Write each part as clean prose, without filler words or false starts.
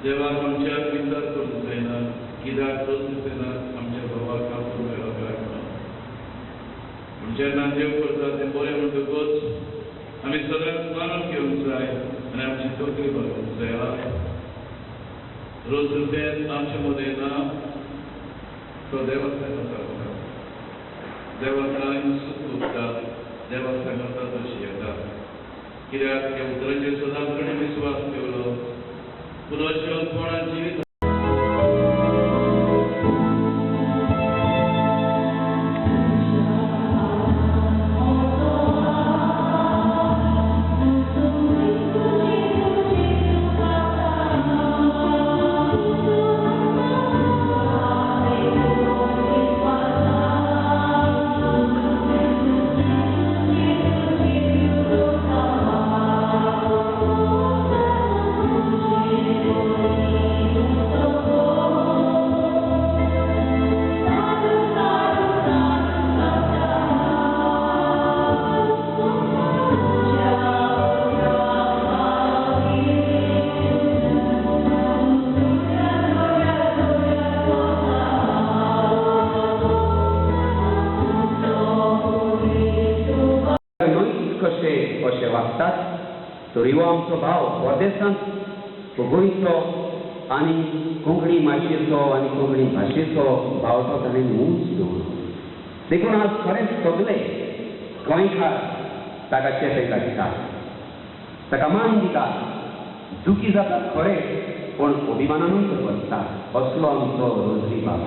देवाक आमच्या विचार करूंक जायना कित्याक रोज दिसना आमच्या भावाक कापून मेळो काय म्हणून पूण जेन्ना देव करता तें बरें म्हणटकूच आमी सगळ्यांक मानून घेवंक जाय आनी आमची तकली भरोवंक जाय. रोज तें आमचे मदें ना तो देवाक सांगता देवाक आमी सुख भोगता देवाक सांगता तशी येता कित्याक ह्या उतरांचेर सदांच कडेन विस्वास ठेवलो पूण अशें कोणाक जिवीत कशें वागतात तरी हो आमचो भाव परदेसांत गोंयचो आनी कोंकणी माचयेचो आनी कोंकणी भाशेचो भाव तो ताणें उंच दवरलो देखून आज खरेंच सगळे गोंयकार ताका चेतयता दितात ताका मान दितात दुखी जातात खरें पूण अभिमानानूय करतात असलो आमचो रोजरी भाव.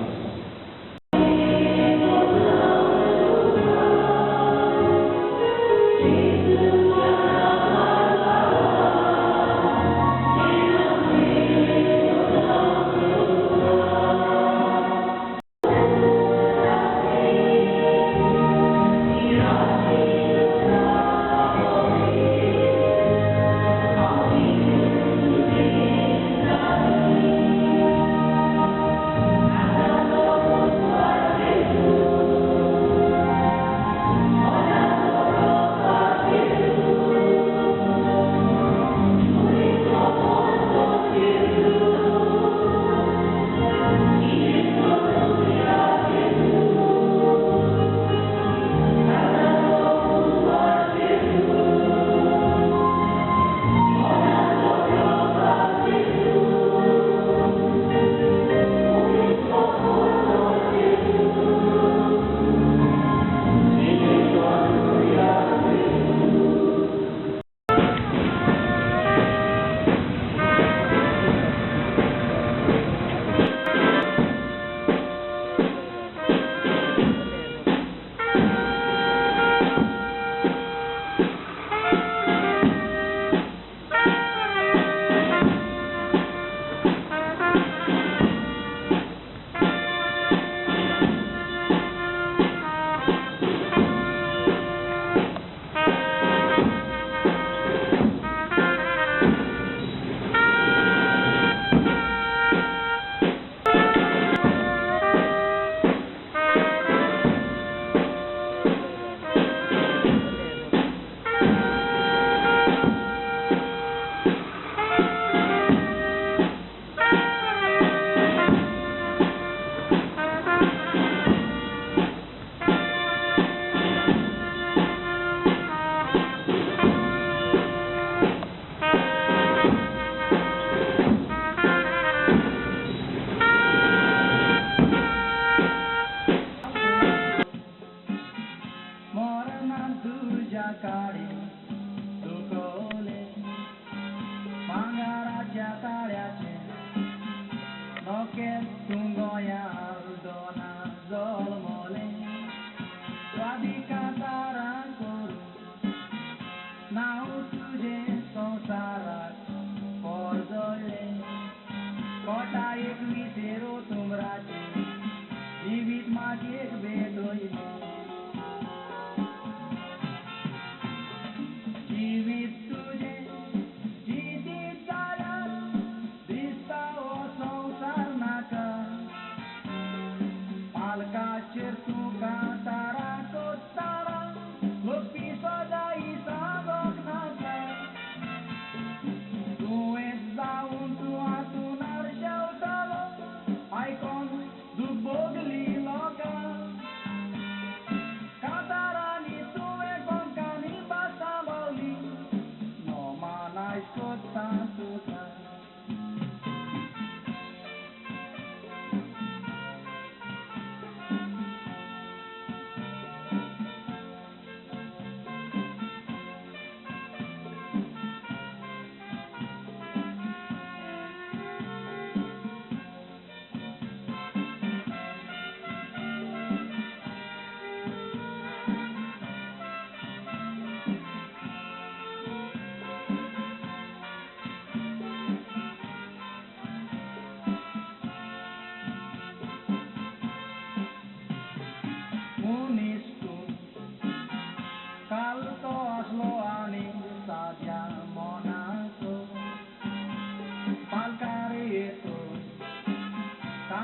Tú es da un tu a tu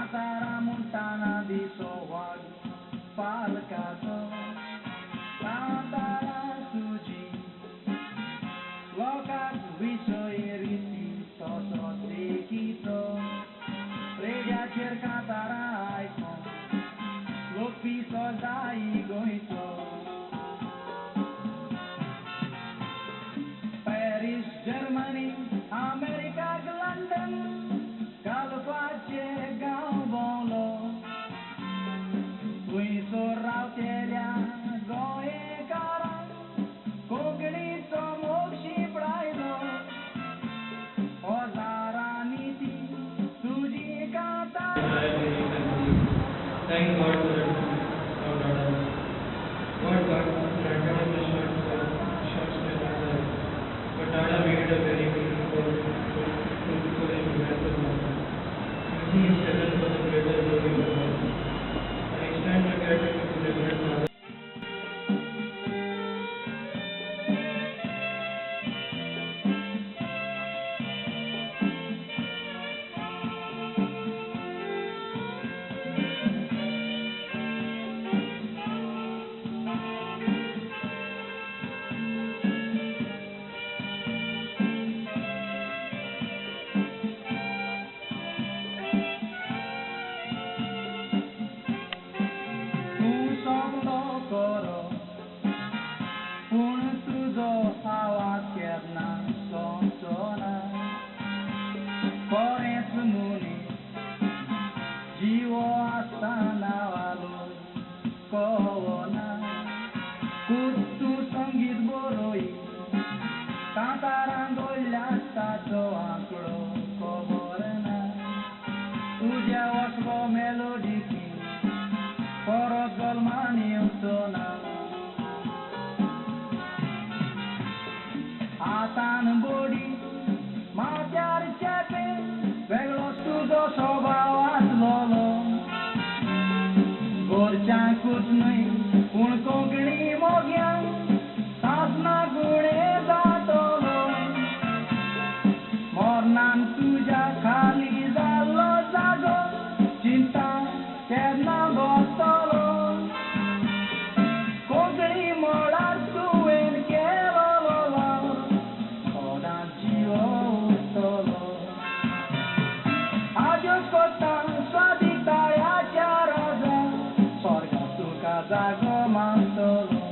Tatara Montana di Sowag Palkaso Tatara Suji Lokas Viso Eriti Toto Sekito Predia Cercatara Aiko Lopi Sodai Goito Paris, Germany, America, London Calvace, Gambolo Lui Sorrautelia, Goe Cara Cognito, Moxi, Brailo Ozaraniti, Suji, Kata Thank God for that our daughters. God granted us the short stay on earth. But Dada made a very beautiful and beautiful mother. He is heaven for the greater glory of God. I extend my gratitude to the Reverend Father. Atan bodi, majar cepe, veglos tuzo sobawas lolo. Gorchan kutnui, un kogni mogyan, sasna gune datolo. Mornan tuja khali zalo zago, cinta kedna botolo. Kogni molar tuen kelolo. Adios cotan swadita ya charaza, sorga tu casa go mantolo.